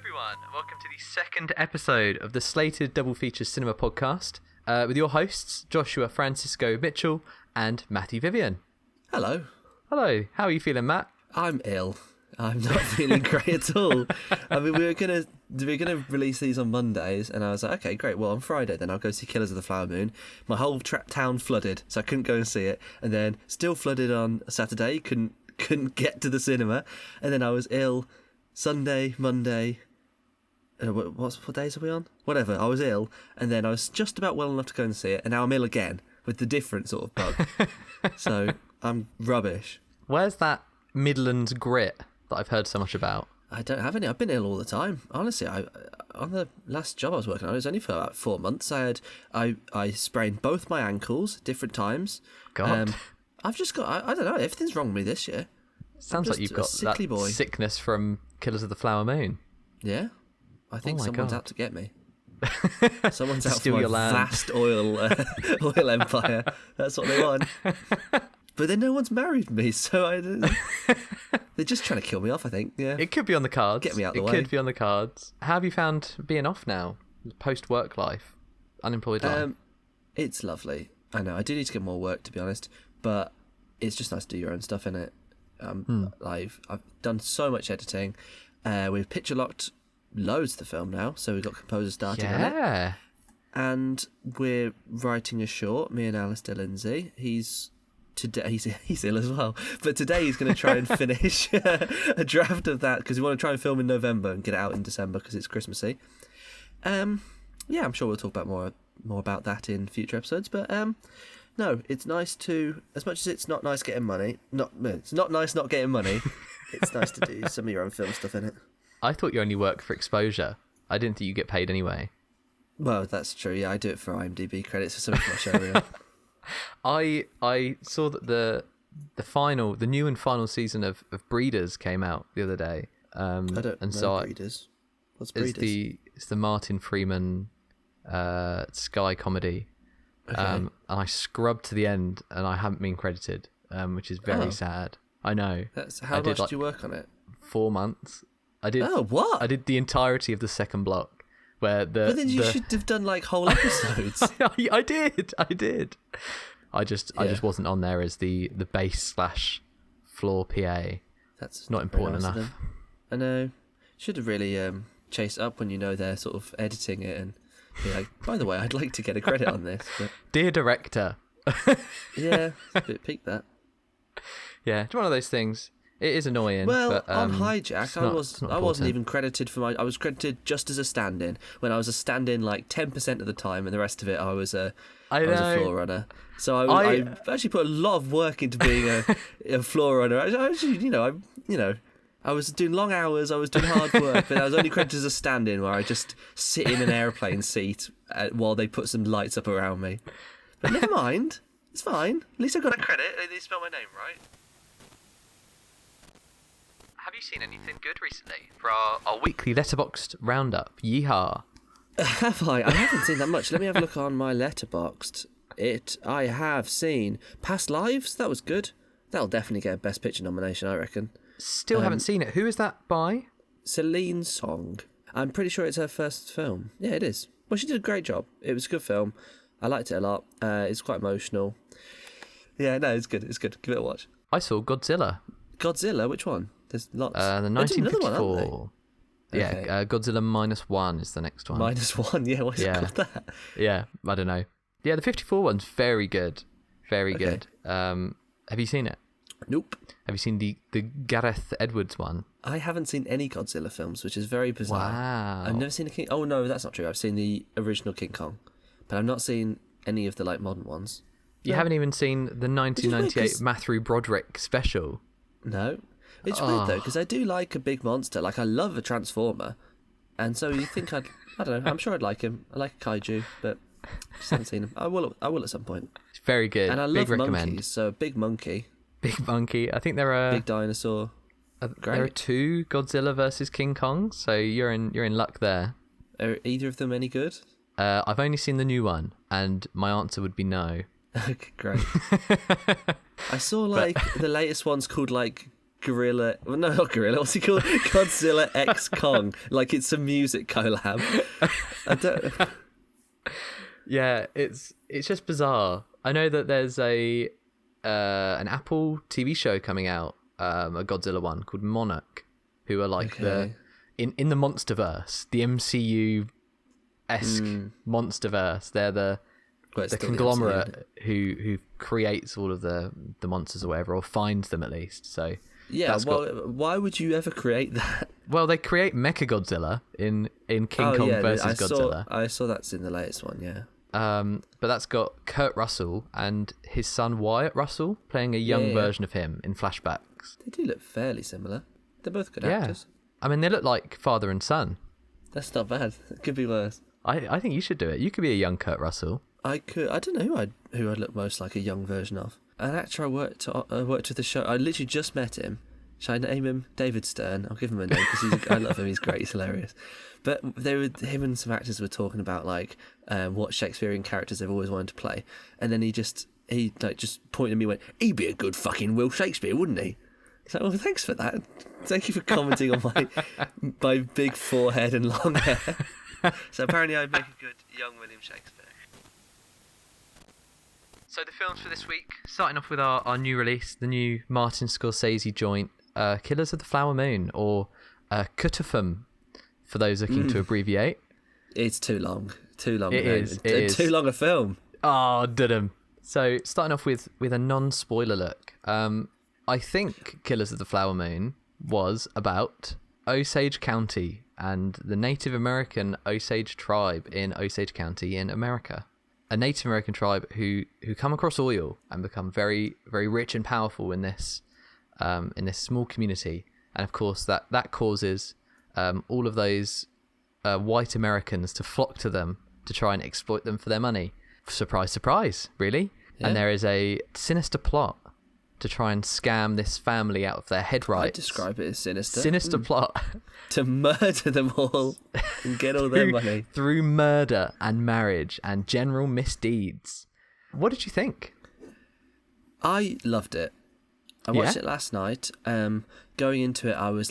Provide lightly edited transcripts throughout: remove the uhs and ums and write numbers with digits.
everyone, and welcome to the second episode of the Slated Double Features Cinema Podcast with your hosts, Joshua Francisco Mitchell and Matty Vivian. Hello. Hello, how are you feeling, Matt? I'm ill. I'm not feeling great at all. I mean, we were gonna release these on Mondays, and I was like, okay, great. Well, on Friday, then I'll go see Killers of the Flower Moon. My whole town flooded, so I couldn't go and see it. And then still flooded on Saturday. Couldn't get to the cinema, and then I was ill Sunday, Monday. What days are we on? Whatever. I was ill, and then I was just about well enough to go and see it, and now I'm ill again with the different sort of bug. So I'm rubbish. Where's that Midlands grit that I've heard so much about? I don't have any. I've been ill all the time. Honestly, on the last job I was working on, it was only for about 4 months. I sprained both my ankles different times. God. I've just got, I don't know, everything's wrong with me this year. Sounds like you've got that sickness from Killers of the Flower Moon. Yeah. I think someone's out to get me. Someone's out Steal for my your land. vast oil empire. That's what they want. But then no one's married me, so they're just trying to kill me off, I think. Yeah. It could be on the cards. Get me out the way. It could be on the cards. How have you found being off now? Post-work life? Unemployed life? It's lovely. I know. I do need to get more work, to be honest. But it's just nice to do your own stuff, innit? I've done so much editing. We've picture locked loads of the film now, so we've got composers starting on it. And we're writing a short, me and Alistair Lindsay. He's ill as well, but today he's going to try and finish a draft of that, because we want to try and film in November and get it out in December because it's Christmassy. I'm sure we'll talk about more about that in future episodes, but no, it's nice to, as much as it's not nice getting money, it's not nice not getting money, it's nice to do some of your own film stuff in it. I thought you only worked for exposure. I didn't think you get paid anyway. Well, that's true, yeah, I do it for IMDb credits for something for my show reel. I saw that the new and final season of Breeders came out the other day. I don't know Breeders. What's Breeders? It's the Martin Freeman Sky comedy. Okay. And I scrubbed to the end, and I haven't been credited, which is very sad. I know. How much did you work on it? 4 months. I did. Oh, what? I did the entirety of the second block. But then you should have done like whole episodes. I did. I just wasn't on there as the bass/floor PA. That's not important enough. I know. Should have really chased up when you know they're sort of editing it and be like, by the way, I'd like to get a credit on this. But... Dear director. Yeah, it's a bit peak that. Yeah, it's one of those things. It is annoying. Well, but, on Hijack, I wasn't even credited for I was credited just as a stand-in. When I was a stand-in like 10% of the time, and the rest of it I was a floor runner. So I actually put a lot of work into being a floor runner. I was doing long hours. I was doing hard work, but I was only credited as a stand-in, where I just sit in an airplane seat while they put some lights up around me. But never mind, it's fine. At least I got a credit. They spelled my name right. Have you seen anything good recently for our weekly Letterboxd roundup? Yeehaw! Have I? I haven't seen that much. Let me have a look on my Letterboxd. I have seen Past Lives. That was good. That'll definitely get a Best Picture nomination, I reckon. Still haven't seen it. Who is that by? Celine Song. I'm pretty sure it's her first film. Yeah, it is. Well, she did a great job. It was a good film. I liked it a lot. It's quite emotional. Yeah, no, it's good. It's good. Give it a watch. I saw Godzilla. Godzilla? Which one? There's lots. The 1954. One, yeah, okay. Godzilla -1 is the next one. -1, yeah. What's it called that? Yeah, I don't know. Yeah, the 54 one's very good. Very good. Have you seen it? Nope. Have you seen the Gareth Edwards one? I haven't seen any Godzilla films, which is very bizarre. Wow. I've never seen a King... Oh, no, that's not true. I've seen the original King Kong, but I've not seen any of the like modern ones. You haven't even seen the 1998 Matthew Broderick special? No. It's weird, though, because I do like a big monster. Like, I love a Transformer. And so you think I don't know, I'm sure I'd like him. I like a kaiju, but just haven't seen him. I will at some point. It's very good. And I love monkeys, so big monkey. Big monkey. I think there are... Big dinosaur. There are 2 Godzilla versus King Kong, so you're in luck there. Are either of them any good? I've only seen the new one, and my answer would be no. Okay, great. I saw the latest one's called like Gorilla. Well, no, not Gorilla. What's he called? Godzilla X Kong. Like it's a music collab. I don't. Yeah, it's just bizarre. I know that there's an Apple TV show coming out, a Godzilla one called Monarch, who are like the in the MonsterVerse, the MCU esque MonsterVerse. They're the conglomerate who creates all of the monsters or whatever, or finds them at least. So yeah, why would you ever create that? Well, they create Mechagodzilla in King Kong versus Godzilla. I saw that's in the latest one, yeah. But that's got Kurt Russell and his son Wyatt Russell playing a young version of him in flashbacks. They do look fairly similar. They're both good actors. I mean, they look like father and son. That's not bad. It could be worse. I think you should do it. You could be a young Kurt Russell. I could. I don't know who I'd look most like a young version of. An actor I worked with the show. I literally just met him. Should I name him David Stern? I'll give him a name because I love him. He's great. He's hilarious. But him and some actors were talking about like what Shakespearean characters they've always wanted to play, and then he just pointed at me and went, "He'd be a good fucking Will Shakespeare, wouldn't he?" So, well, thanks for that. Thank you for commenting on my big forehead and long hair. So apparently I'd make a good young William Shakespeare. So the films for this week, starting off with our new release, the new Martin Scorsese joint, Killers of the Flower Moon, or KOTFM, for those looking to abbreviate. It's too long. Too long. It is. Too long a film. Oh, did So starting off with a non-spoiler look. I think Killers of the Flower Moon was about Osage County and the Native American Osage tribe in Osage County in America. A Native American tribe who come across oil and become very, very rich and powerful in this small community. And of course that causes all of those white Americans to flock to them to try and exploit them for their money. Surprise, surprise, really. Yeah. And there is a sinister plot to try and scam this family out of their head rights. I'd describe it as sinister. Sinister plot. To murder them all and get all their money. Through murder and marriage and general misdeeds. What did you think? I loved it. I watched it last night. Going into it, I was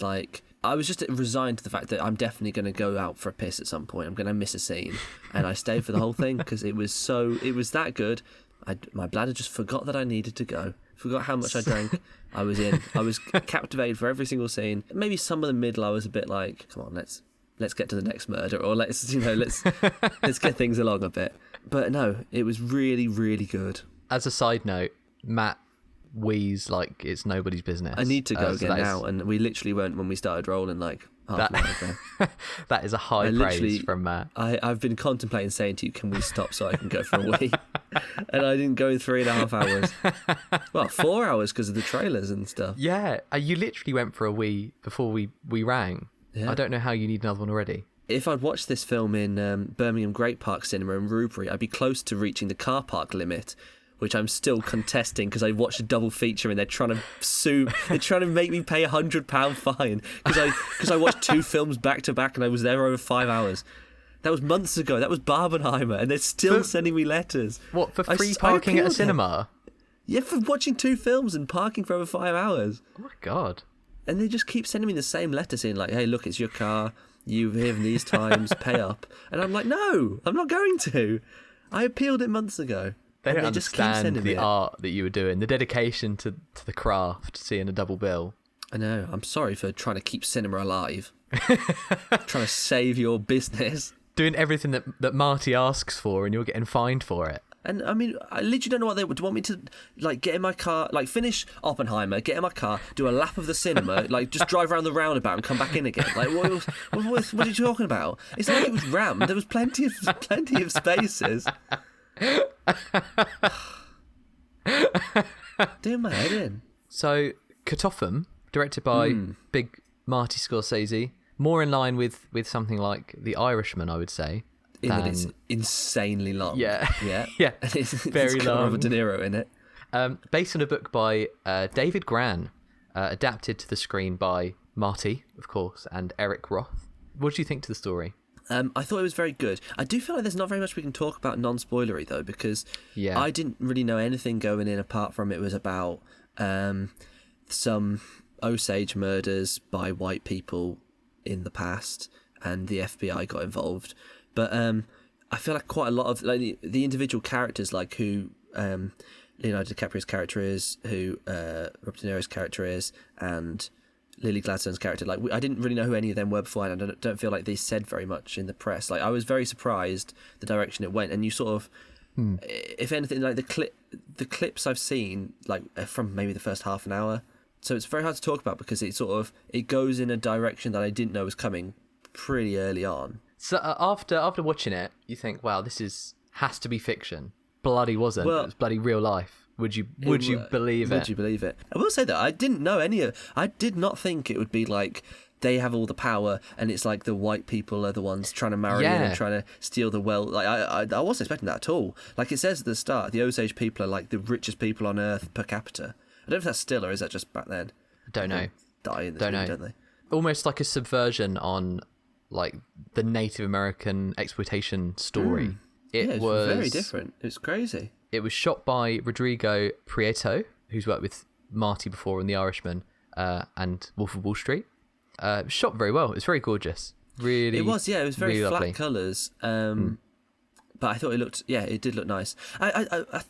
just resigned to the fact that I'm definitely going to go out for a piss at some point. I'm going to miss a scene. And I stayed for the whole thing because it was that good. My bladder just forgot that I needed to go. Forgot how much I drank. I was captivated for every single scene. Maybe some of the middle I was a bit like, come on, let's get to the next murder, or let's get things along a bit. But no, it was really, really good. As a side note, Matt wheeze like it's nobody's business. I need to go again now, and we literally went when we started rolling like half an hour ago. That is a high praise from Matt. I've been contemplating saying to you, can we stop so I can go for a wee? And I didn't go in 3.5 hours. Well, 4 hours because of the trailers and stuff. Yeah, you literally went for a wee before we rang. Yeah. I don't know how you need another one already. If I'd watched this film in Birmingham Great Park Cinema in Rubery, I'd be close to reaching the car park limit, which I'm still contesting because I watched a double feature and they're trying to sue. They're trying to make me pay £100 fine because I watched 2 films back to back and I was there over 5 hours. That was months ago. That was Barbenheimer, and they're still sending me letters. What, for free parking at a cinema? Yeah, for watching 2 films and parking for over 5 hours. Oh my god! And they just keep sending me the same letter saying like, "Hey, look, it's your car. You've driven these times. Pay up." And I'm like, "No, I'm not going to. I appealed it months ago." They don't understand the art that you were doing, the dedication to the craft, seeing a double bill. I know. I'm sorry for trying to keep cinema alive. Trying to save your business. Doing everything that Marty asks for, and you're getting fined for it. And I mean, I literally don't know what they would want me to, like, get in my car, like, finish Oppenheimer, get in my car, do a lap of the cinema, like, just drive around the roundabout and come back in again. Like, what are you talking about? It's not like it was rammed. There was plenty of spaces. Doing my head in. So, KOTFM, directed by big Marty Scorsese, more in line with something like The Irishman, I would say. In that it's insanely long. Yeah. Yeah. Yeah. It's very got long. Robert De Niro in it. Based on a book by David Gran, adapted to the screen by Marty, of course, and Eric Roth. What do you think to the story? I thought it was very good. I do feel like there's not very much we can talk about non-spoilery, though, because I didn't really know anything going in apart from it was about some Osage murders by white people in the past, and the FBI got involved. But I feel like quite a lot of like the individual characters, like who Leonardo DiCaprio's character is, who Robert De Niro's character is, and Lily Gladstone's character, like I didn't really know who any of them were before, and I don't feel like they said very much in the press. Like I was very surprised the direction it went, and you sort of, if anything, like the clips I've seen, like from maybe the first half an hour, so it's very hard to talk about because it goes in a direction that I didn't know was coming pretty early on. So after watching it, you think, wow, has to be fiction. Bloody wasn't. Well, it was bloody real life. Would you believe it? Would you believe it? I will say that I didn't know I did not think it would be like they have all the power and it's like the white people are the ones trying to marry in and trying to steal the wealth. Like I wasn't expecting that at all. Like it says at the start, the Osage people are like the richest people on earth per capita. I don't know if that's still, or is that just back then? I don't know. Die in this movie, don't they? Almost like a subversion on like the Native American exploitation story. It was very different. It's crazy. It was shot by Rodrigo Prieto, who's worked with Marty before in The Irishman and Wolf of Wall Street. It was shot very well. It's very gorgeous. Really, it was. Yeah, it was very really flat lovely. colours. But I thought it looked. Yeah, it did look nice.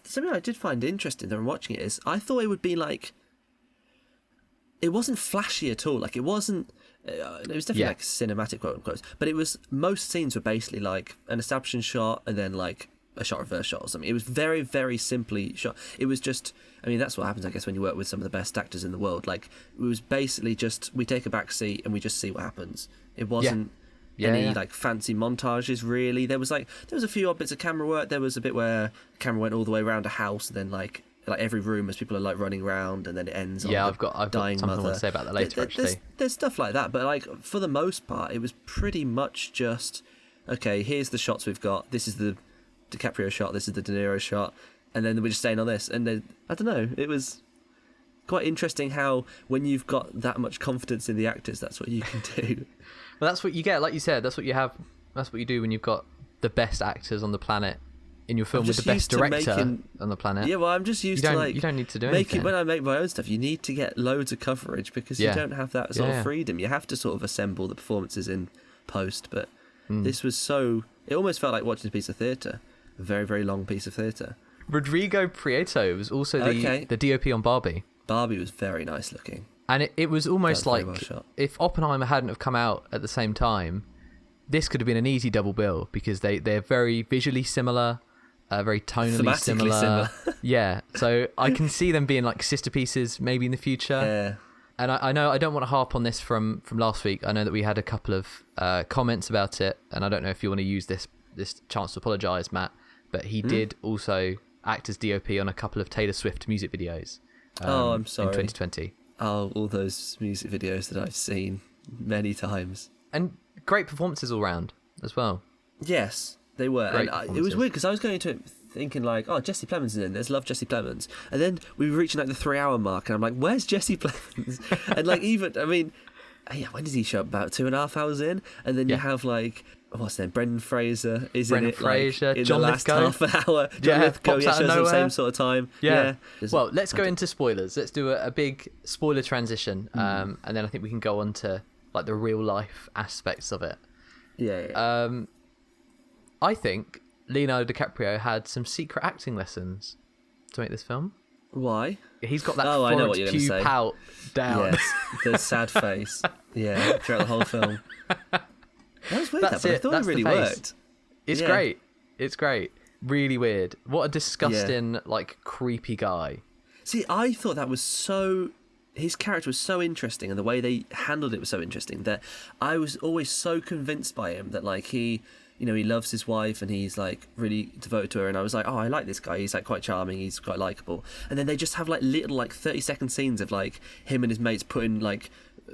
Something I did find interesting when watching it is I thought it would be like. It wasn't flashy at all. Like it wasn't. It was definitely like cinematic, quote unquote. But it was, most scenes were basically like an establishing shot and then like a shot reverse shot or something. It was very, very simply shot. It was just, I mean, that's what happens, I guess, when you work with some of the best actors in the world. Like it was basically just, we take a back seat and we just see what happens. It wasn't any like fancy montages really. There was a few odd bits of camera work. There was a bit where the camera went all the way around a house and then like every room as people are like running around and then it ends on I've got dying something mother. I want to say about that later. Actually, there's stuff like that, but like for the most part, it was pretty much just okay. Here's the shots we've got. This is the DiCaprio shot. This is the De Niro shot, and then we're just staying on this. And then I don't know. It was quite interesting how when you've got that much confidence in the actors, that's what you can do. Well, that's what you get. Like you said, that's what you have. That's what you do when you've got the best actors on the planet in your film with the best director on the planet. Yeah, well, I'm just used to like you don't need to do anything. When I make my own stuff, you need to get loads of coverage because you don't have that sort of freedom. You have to sort of assemble the performances in post. But this was so. It almost felt like watching a piece of theatre, a very, very long piece of theatre. Rodrigo Prieto was also the DOP on Barbie. Barbie was very nice looking. And it was almost like well if Oppenheimer hadn't have come out at the same time, this could have been an easy double bill because they're very visually similar, very tonally similar. Yeah, so I can see them being like sister pieces maybe in the future. Yeah. And I know I don't want to harp on this from last week. I know that we had a couple of comments about it, and I don't know if you want to use this chance to apologise, Matt, but he did also act as DOP on a couple of Taylor Swift music videos. I'm sorry. In 2020. Oh, all those music videos that I've seen many times. And great performances all round as well. Yes, they were. Great And it was weird because I was going into it thinking like, oh, Jesse Plemons is in this. Love Jesse Plemons. And then we were reaching like the 3-hour mark and I'm like, where's Jesse Plemons? And like even, I mean, yeah, when does he show up? About 2.5 hours in? And then you have like, what's his name? Brendan Fraser is in it. Fraser, like, in John the last Lithgow. half an hour. John Lithgow shows at the same sort of time. Yeah. Well, let's go into spoilers. Let's do a big spoiler transition. And then I think we can go on to like the real life aspects of it. Yeah. I think Leonardo DiCaprio had some secret acting lessons to make this film. Why? He's got that I know what you're Florence Pugh say. pout down. Yes, the sad face. Yeah, throughout the whole film. That was weird, but I thought it really worked. It's great. It's great. Really weird. What a disgusting, like, creepy guy. See, I thought that was so... His character was so interesting and the way they handled it was so interesting that I was always so convinced by him that, like, he loves his wife and he's like really devoted to her, and I was like, oh, I like this guy, he's like quite charming, he's quite likable. And then they just have like little like 30-second scenes of like him and his mates putting like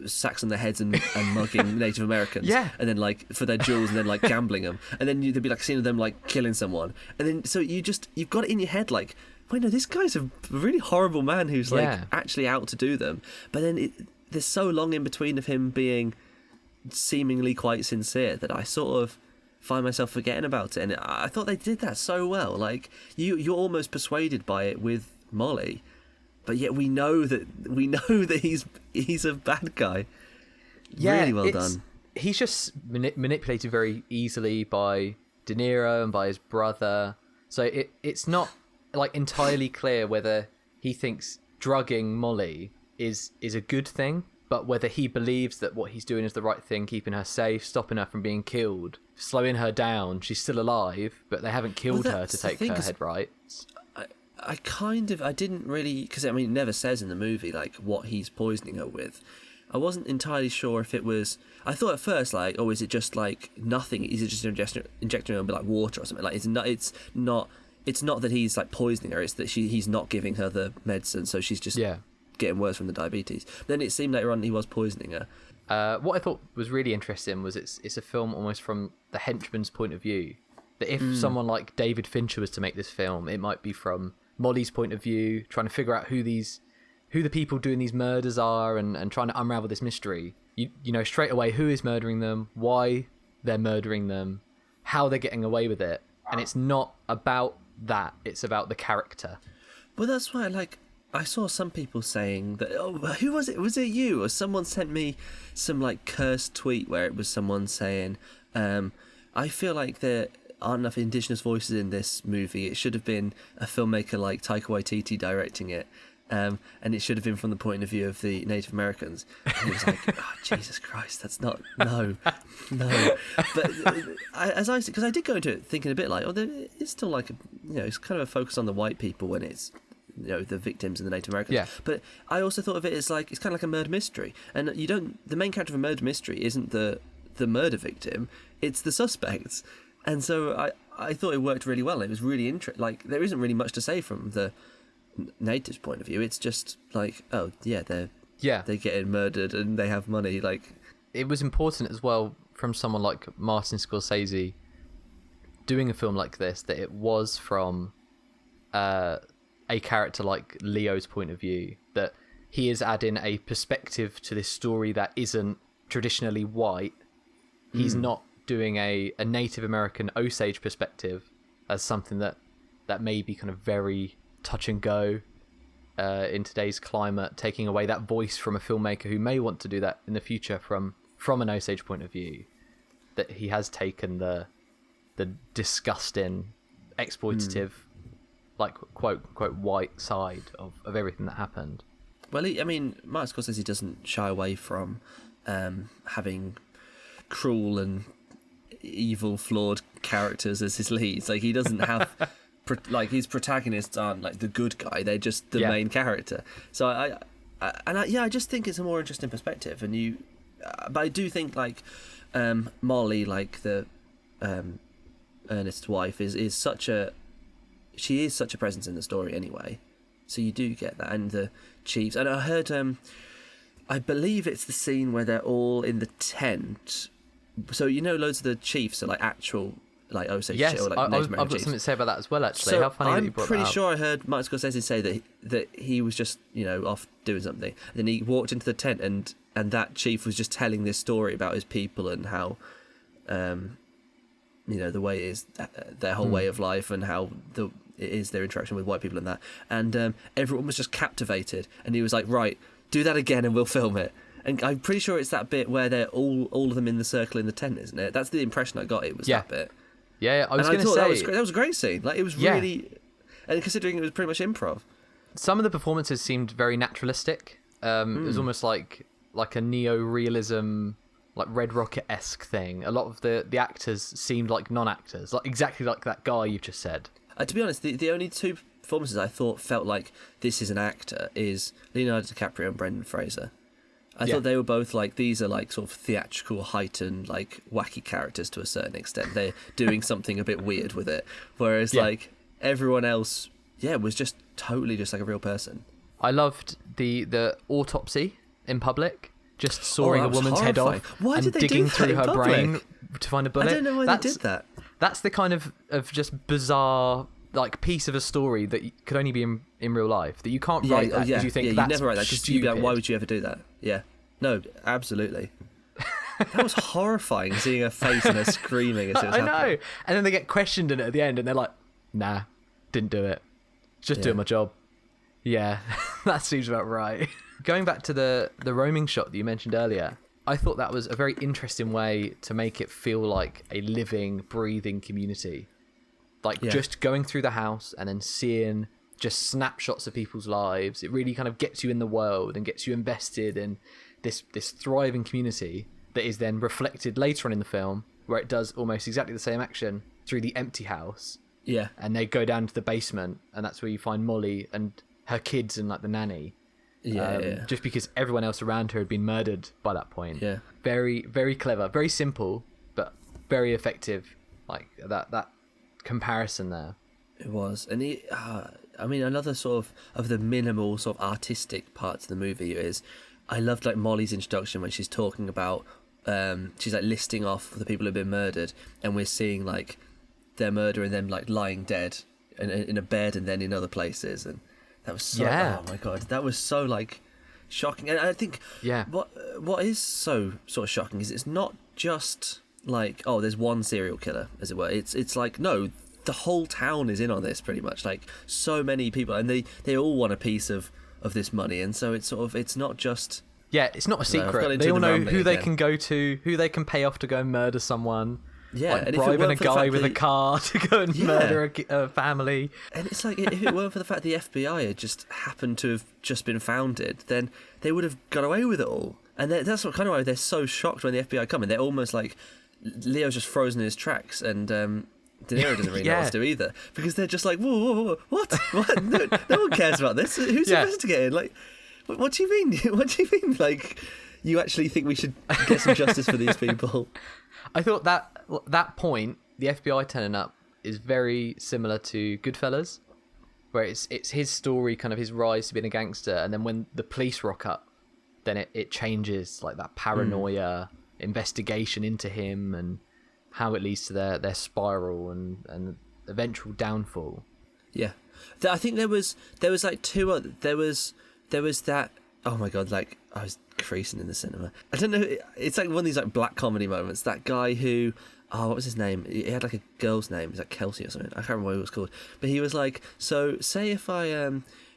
sacks on their heads and mugging Native Americans, and then like for their jewels, and then like gambling them, and then there'd be like a scene of them like killing someone, and then so you've got it in your head like, wait, no, this guy's a really horrible man who's like actually out to do them. But then there's so long in between of him being seemingly quite sincere that I sort of find myself forgetting about it. And I thought they did that so well. Like you're almost persuaded by it with Molly, but yet we know that he's a bad guy. Yeah, really well done. He's just manipulated very easily by De Niro and by his brother. So it's not like entirely clear whether he thinks drugging Molly is a good thing, but whether he believes that what he's doing is the right thing, keeping her safe, stopping her from being killed, slowing her down. She's still alive, but they haven't killed her to take her head rights. I didn't really, because I mean, it never says in the movie like what he's poisoning her with. I wasn't entirely sure if it was. I thought at first like, oh, is it just like nothing? Is it just injecting her with like water or something? Like it's not that he's like poisoning her. It's that he's not giving her the medicine, so she's just getting worse from the diabetes. Then it seemed later on he was poisoning her. What I thought was really interesting was it's a film almost from the henchman's point of view. That if someone like David Fincher was to make this film, it might be from Molly's point of view, trying to figure out who the people doing these murders are, and trying to unravel this mystery. You know straight away who is murdering them, why they're murdering them, how they're getting away with it, and it's not about that. It's about the character. Well, that's why I saw some people saying that, oh, who was it? Was it you? Or someone sent me some like cursed tweet where it was someone saying, I feel like there aren't enough indigenous voices in this movie. It should have been a filmmaker like Taika Waititi directing it. And it should have been from the point of view of the Native Americans. And it was like, oh, Jesus Christ, that's not, no. But because I did go into it thinking a bit like, oh, it's still like, it's kind of a focus on the white people when it's, the victims and the Native Americans. Yeah. But I also thought of it as like, it's kind of like a murder mystery. And the main character of a murder mystery isn't the murder victim, it's the suspects. And so I thought it worked really well. It was really interesting. Like, there isn't really much to say from the natives' point of view. It's just like, oh yeah, they're getting murdered and they have money. Like, it was important as well from someone like Martin Scorsese doing a film like this that it was from a character like Leo's point of view, that he is adding a perspective to this story that isn't traditionally white. He's not doing a Native American Osage perspective as something that may be kind of very touch and go in today's climate, taking away that voice from a filmmaker who may want to do that in the future from an Osage point of view. That he has taken the disgusting, exploitative, like quote unquote white side of everything that happened. Well, Martin Scorsese doesn't shy away from having cruel and evil, flawed characters as his leads. Like, he doesn't have like, his protagonists aren't like the good guy; they're just the main character. So I just think it's a more interesting perspective. And but I do think like Molly, like the Ernest's wife, is such a presence in the story anyway. So you do get that, and the chiefs. And I heard, I believe it's the scene where they're all in the tent. So loads of the chiefs are like actual like Osage. Yes, or, like, I've got chiefs. something to say about that as well. Actually, So how funny that you brought that up. I'm pretty sure I heard Martin Scorsese say that he was just off doing something. And then he walked into the tent, and that chief was just telling this story about his people and how, the way it is, their whole way of life, and how it is their interaction with white people and that. And everyone was just captivated. And he was like, right, do that again and we'll film it. And I'm pretty sure it's that bit where they're all of them in the circle in the tent, isn't it? That's the impression I got. It was that bit. Yeah, I was going to say that was a great scene. Like, it was really, and considering it was pretty much improv. Some of the performances seemed very naturalistic. It was almost like a neo-realism, like Red Rocket-esque thing. A lot of the actors seemed like non-actors, like exactly like that guy you've just said. To be honest, the only two performances I thought felt like this is an actor is Leonardo DiCaprio and Brendan Fraser. I thought they were both like, these are like sort of theatrical, heightened, like wacky characters to a certain extent. They're doing something a bit weird with it. Whereas like everyone else, was just totally just like a real person. I loved the autopsy in public, just sawing a woman's horrifying. head off Why and did they digging do that through in her public? brain to find a bullet. I don't know why they did that. That's the kind of just bizarre like piece of a story that could only be in real life, that you can't write that because you think that's you never write that because you'd be like, why would you ever do that? Yeah. No, absolutely. That was horrifying, seeing her face and her screaming as it was happening. I know. And then they get questioned in it at the end and they're like, nah, didn't do it. Just doing my job. Yeah. That seems about right. Going back to the roaming shot that you mentioned earlier, I thought that was a very interesting way to make it feel like a living, breathing community. Like just going through the house and then seeing just snapshots of people's lives. It really kind of gets you in the world and gets you invested in this thriving community that is then reflected later on in the film, where it does almost exactly the same action through the empty house. Yeah. And they go down to the basement, and that's where you find Molly and her kids and like the nanny. Just because everyone else around her had been murdered by that point. Yeah. Very, very clever, very simple, but very effective. Like that comparison there. It was, and I mean, another sort of the minimal sort of artistic parts of the movie is, I loved like Molly's introduction when she's talking about, she's like listing off the people who've been murdered, and we're seeing like their murder and them like lying dead in a bed and then in other places, and that was so, oh my god, that was so like shocking. And I think what is so sort of shocking is it's not just like, oh, there's one serial killer, as it were. It's like, no, the whole town is in on this pretty much, like so many people, and they all want a piece of this money, and so it's sort of, it's not just, it's not a secret. They all know who they can go to, who they can pay off to go and murder someone. Yeah, like and bribing a guy with a car to go and murder a family. And it's like, if it weren't for the fact the FBI had just happened to have just been founded, then they would have got away with it all. And that's what kind of why they're so shocked when the FBI come in. They're almost like Leo's just frozen in his tracks, and De Niro doesn't really know what to do either, because they're just like, whoa, what? No one cares about this. Who's investigating? Like, what do you mean? What do you mean? Like, you actually think we should get some justice for these people? I thought that point, the FBI turning up, is very similar to Goodfellas, where it's his story, kind of his rise to being a gangster, and then when the police rock up, then it changes, like that paranoia investigation into him and how it leads to their spiral and eventual downfall. Yeah, I think there was like two other, there was that, oh my god, like I was creasing in the cinema. I don't know, it's like one of these like black comedy moments. That guy who, what was his name? He had like a girl's name. It was like Kelsey or something. I can't remember what it was called. But he was like, so say if I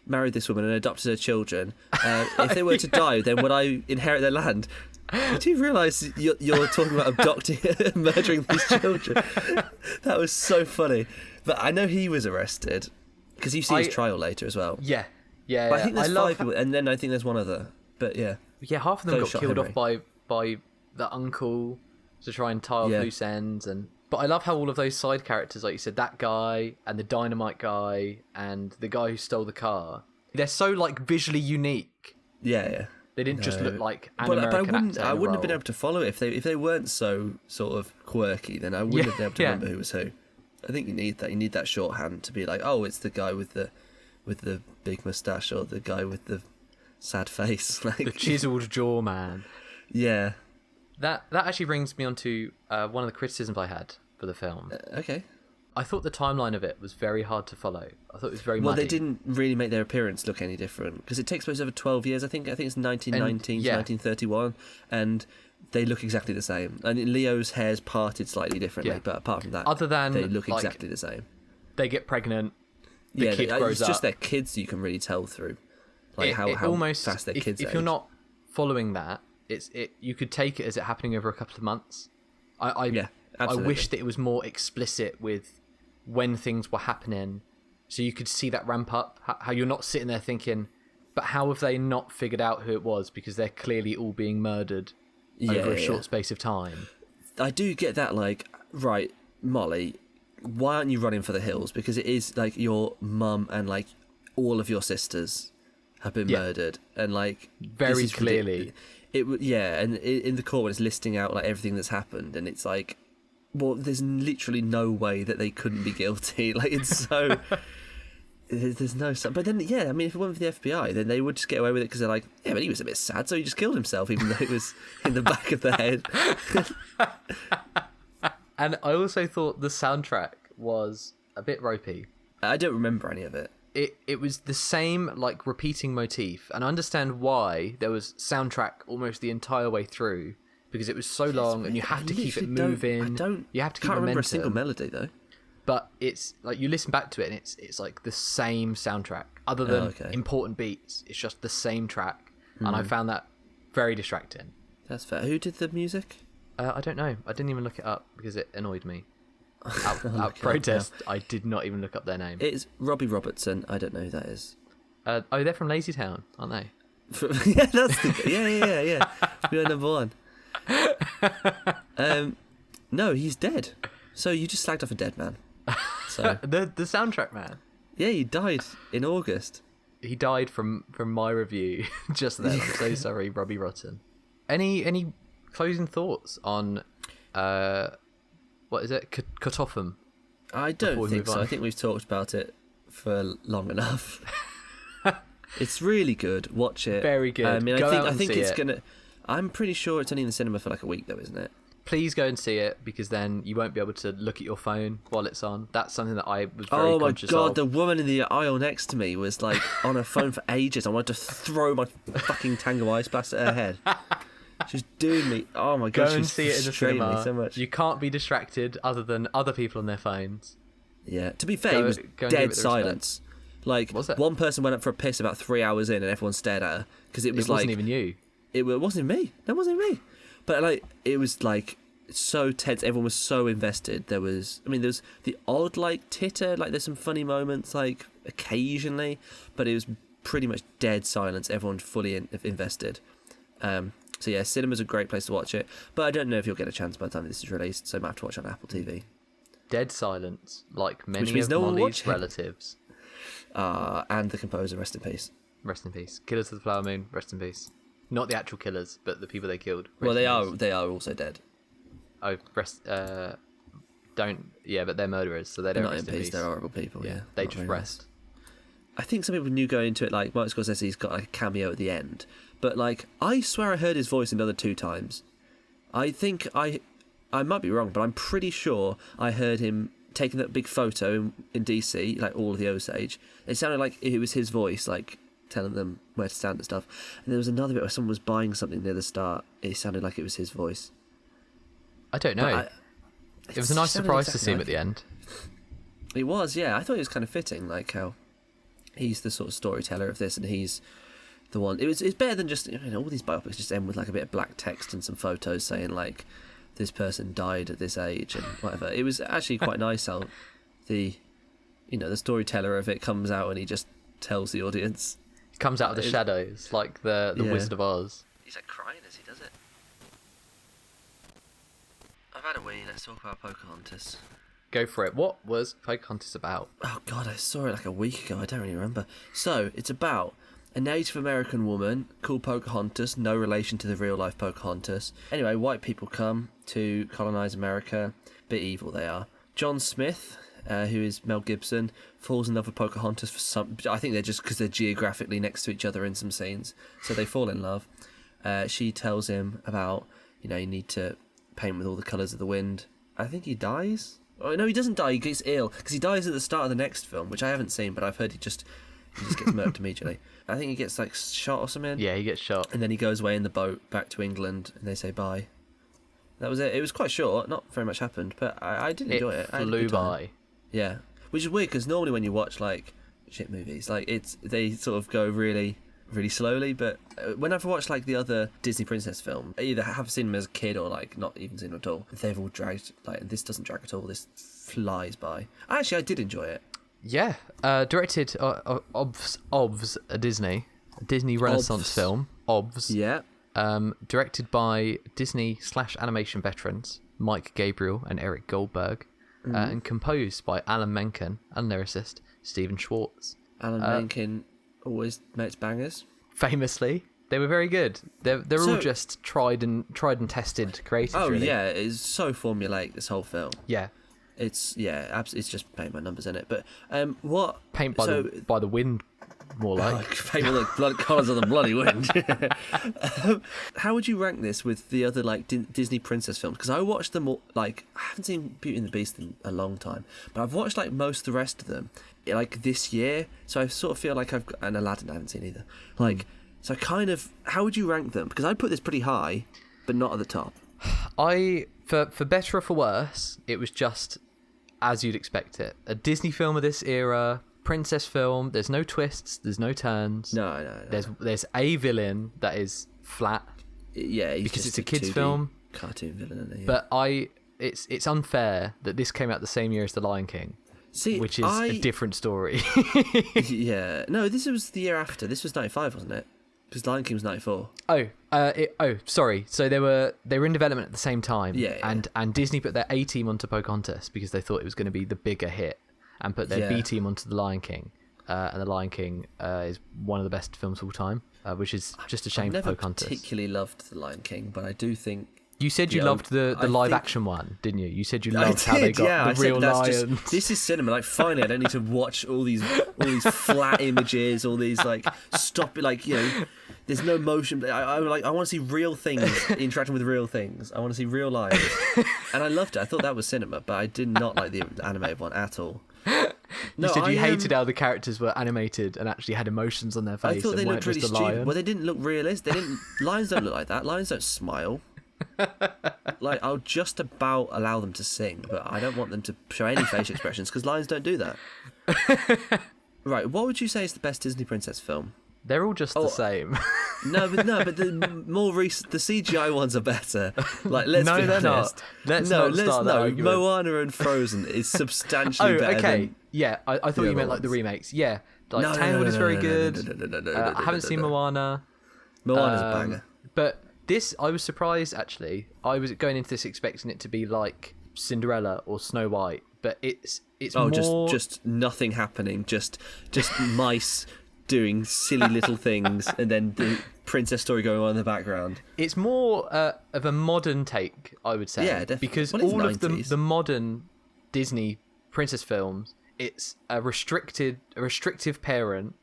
married this woman and adopted her children, if they were to die, then would I inherit their land? Do you realise you're talking about abducting and murdering these children? That was so funny. But I know he was arrested, because you see his trial later as well. Yeah. But I think there's 5 people, and then I think there's one other. But yeah, half of them got killed off by the uncle to try and tie off loose ends. But I love how all of those side characters, like you said, that guy and the dynamite guy and the guy who stole the car, they're so like visually unique. Yeah. They didn't just look like an American actor. I wouldn't have been able to follow it if they weren't so sort of quirky. Then I wouldn't have been able to remember who was who. I think you need that. You need that shorthand to be like, oh, it's the guy with the big moustache, or the guy with the sad face, like the chiseled jaw man. Yeah. That actually brings me on to one of the criticisms I had for the film. Okay. I thought the timeline of it was very hard to follow. I thought it was very muddy. Well, they didn't really make their appearance look any different, because it takes place over 12 years. I think it's 1919 to 1931, and they look exactly the same. And Leo's hair's parted slightly differently, but apart from that, other than they look exactly the same. They get pregnant. The kid grows up. It's just their kids you can really tell through, like how almost, fast their kids age. If you're not following that, you could take it as it happening over a couple of months. I wish that it was more explicit with when things were happening, so you could see that ramp up. How you're not sitting there thinking, but how have they not figured out who it was, because they're clearly all being murdered over a short space of time. I do get that, like, right, Molly, why aren't you running for the hills? Because it is like your mum and like all of your sisters have been murdered, and like very clearly and in the court when it's listing out like everything that's happened, and it's like, well, there's literally no way that they couldn't be guilty. Like, it's so there's no. But then I mean, if it went for the FBI, then they would just get away with it, because they're like, yeah, but he was a bit sad, so he just killed himself, even though it was in the back of the head. And I also thought the soundtrack was a bit ropey. I don't remember any of it. It was the same, like, repeating motif, and I understand why there was soundtrack almost the entire way through, because it was so long, and you have to keep it moving. Can't remember a single melody though. but it's like you listen back to it and it's like the same soundtrack, other than important beats. It's just the same track, and I found that very distracting. That's fair. Who did the music? I don't know. I didn't even look it up because it annoyed me. Out protest, I did not even look up their name. It's Robbie Robertson. I don't know who that is. They're from Lazy Town, aren't they? Yeah, that's yeah. We are number one. No, he's dead. So you just slagged off a dead man. So the soundtrack man. Yeah, he died in August. He died from my review just then. I'm so sorry, Robbie Rotten. Any closing thoughts on what is it? KOTFM? I don't think so. I think we've talked about it for long enough. It's really good. Watch it. Very good. I mean, Go I think it's gonna. I'm pretty sure it's only in the cinema for like a week, though, isn't it? Please go and see it, because then you won't be able to look at your phone while it's on. That's something that I was very conscious of. Oh my god, the woman in the aisle next to me was like on her phone for ages. I wanted to throw my fucking Tango Ice Blast at her head. She's doing me. Oh my god, go and see it in the cinema. So much. You can't be distracted other than other people on their phones. Yeah, to be fair, it was dead silence. Like, one person went up for a piss about 3 hours in, and everyone stared at her because it wasn't even you. It wasn't me. That wasn't me. But like, it was like so tense. Everyone was so invested. There was the odd like titter. Like, there's some funny moments like occasionally, but it was pretty much dead silence. Everyone fully invested. So yeah, cinema's a great place to watch it. But I don't know if you'll get a chance by the time this is released. So I might have to watch it on Apple TV. Dead silence, like many of Molly's relatives. And the composer, rest in peace. Rest in peace. Killers of the Flower Moon, rest in peace. Not the actual killers, but the people they killed. Well, they are also dead. Oh, but they're murderers, so they don't not rest in peace. They're horrible people. Yeah, they just rest. I think some people knew going into it, like Martin Scorsese's got like a cameo at the end, but like I swear I heard his voice another 2 times. I think I might be wrong, but I'm pretty sure I heard him taking that big photo in DC, like all of the Osage. It sounded like it was his voice, like telling them where to stand and stuff. And there was another bit where someone was buying something near the start. It sounded like it was his voice. I don't know. It was a nice surprise to see him at the end. It was, yeah. I thought it was kind of fitting, like how he's the sort of storyteller of this, and he's the one. It's better than just, all these biopics just end with like a bit of black text and some photos saying like, this person died at this age and whatever. It was actually quite nice how the storyteller of it comes out and he just tells the audience. He comes out of the shadows like the Wizard of Oz. He's like crying as he does it. I've had a wee. Let's talk about Pocahontas. Go for it. What was Pocahontas about? Oh god, I saw it like a week ago. I don't really remember. So it's about a Native American woman called Pocahontas, no relation to the real-life Pocahontas. Anyway, white people come to colonise America. Bit evil they are. John Smith, who is Mel Gibson, falls in love with Pocahontas for some... I think they're just because they're geographically next to each other in some scenes. So they fall in love. She tells him about, you need to paint with all the colours of the wind. I think he dies? Oh, no, he doesn't die. He gets ill. Because he dies at the start of the next film, which I haven't seen, but I've heard he just gets murked immediately. I think he gets like shot or something. Yeah, he gets shot. And then he goes away in the boat back to England, and they say bye. That was it. It was quite short. Not very much happened, but I did enjoy it. It flew by. Yeah, which is weird because normally when you watch like shit movies, like they sort of go really, really slowly. But whenever I watch like the other Disney princess film, I either have seen them as a kid or like not even seen them at all. They've all dragged. Like this doesn't drag at all. This flies by. Actually, I did enjoy it. Yeah, directed OBS, a Disney Renaissance film. OBS. Yeah. Directed by Disney/animation veterans Mike Gabriel and Eric Goldberg, and composed by Alan Menken and lyricist Stephen Schwartz. Alan Menken always makes bangers. Famously, they were very good. They're all just tried and tested creatives. Oh really. Yeah, it's so formulaic, this whole film. Yeah. It's just paint by numbers in it. But what paint by the wind, more like paint by the blood colours of the bloody wind. How would you rank this with the other like Disney princess films? Because I watched them all. Like I haven't seen Beauty and the Beast in a long time, but I've watched like most of the rest of them like this year. So I sort of feel like I've got, and Aladdin I haven't seen either. Like so, kind of. How would you rank them? Because I'd put this pretty high, but not at the top. For better or for worse, it was just as you'd expect it. A Disney film of this era, princess film. There's no twists. There's no turns. No. There's a villain that is flat. Yeah, he's because just it's a kids' film. Cartoon villain, isn't he? Yeah. But it's unfair that this came out the same year as The Lion King. See, which is a different story. Yeah. No, this was the year after. This was 95, wasn't it? Because Lion King was 94. Sorry. So they were in development at the same time. Yeah. And Disney put their A team onto Pocahontas because they thought it was going to be the bigger hit, and put their B team onto The Lion King. And The Lion King is one of the best films of all time, which is just a shame for Pocahontas. I never particularly loved The Lion King, but I do think... You said you loved the live action one, didn't you? You said you loved how they got the real lions. This is cinema. Like, finally, I don't need to watch all these flat images, all these there's no motion. I want to see real things interacting with real things. I want to see real lions, and I loved it. I thought that was cinema, but I did not like the animated one at all. No, you said you hated how the characters were animated and actually had emotions on their face. I thought they and looked really just a stupid. lion. Well, they didn't look realistic. Lions don't look like that. Lions don't smile. Like, I'll just about allow them to sing, but I don't want them to show any facial expressions because lions don't do that. Right, what would you say is the best Disney princess film? They're all just the same. No, but the more recent, the CGI ones are better. Like, let's be honest. Not. Let's not start that argument. Moana and Frozen is substantially better. Okay. Yeah, I thought you meant like the remakes. Yeah, like Tangled is very good. I haven't seen Moana. Moana's a banger. But this, I was surprised actually. I was going into this expecting it to be like Cinderella or Snow White, but it's more just nothing happening, just mice doing silly little things, and then the princess story going on in the background. It's more of a modern take, I would say. Yeah, definitely. Because well, all 90s. of the modern Disney princess films, it's a restrictive parent.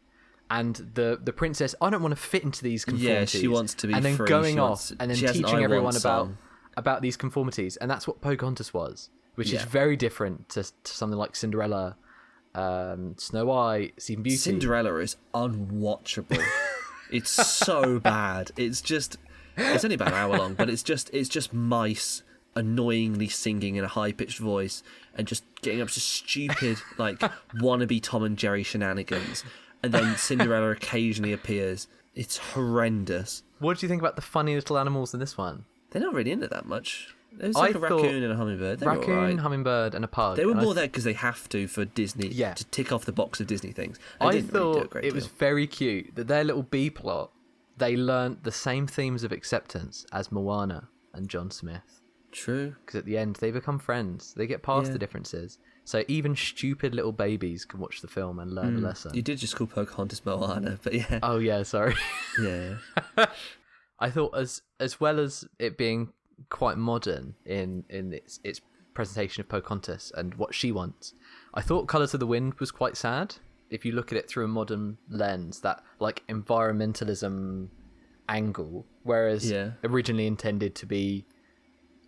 And the princess, I don't want to fit into these conformities. Yeah, she wants to be and then free. going off and then teaching everyone song. about these conformities, and that's what Pocahontas was, which is very different to something like Cinderella, Snow White, Sleeping Beauty. Cinderella is unwatchable. It's so bad. It's only about an hour long, but it's just mice annoyingly singing in a high-pitched voice and just getting up to stupid like wannabe Tom and Jerry shenanigans. And then Cinderella occasionally appears. It's horrendous. What do you think about the funny little animals in this one? They're not really into that much. There's like a raccoon and a hummingbird. They're raccoon, all right. hummingbird, and a pug. They were more there because they have to for Disney to tick off the box of Disney things. I thought it was very cute that their little B plot, they learnt the same themes of acceptance as Moana and John Smith. True. Because at the end, they become friends. They get past the differences. So even stupid little babies can watch the film and learn a lesson. You did just call Pocahontas Moana, but yeah. Oh, yeah, sorry. Yeah. I thought as well as it being quite modern in its presentation of Pocahontas and what she wants, I thought Colours of the Wind was quite sad. If you look at it through a modern lens, that like environmentalism angle, whereas originally intended to be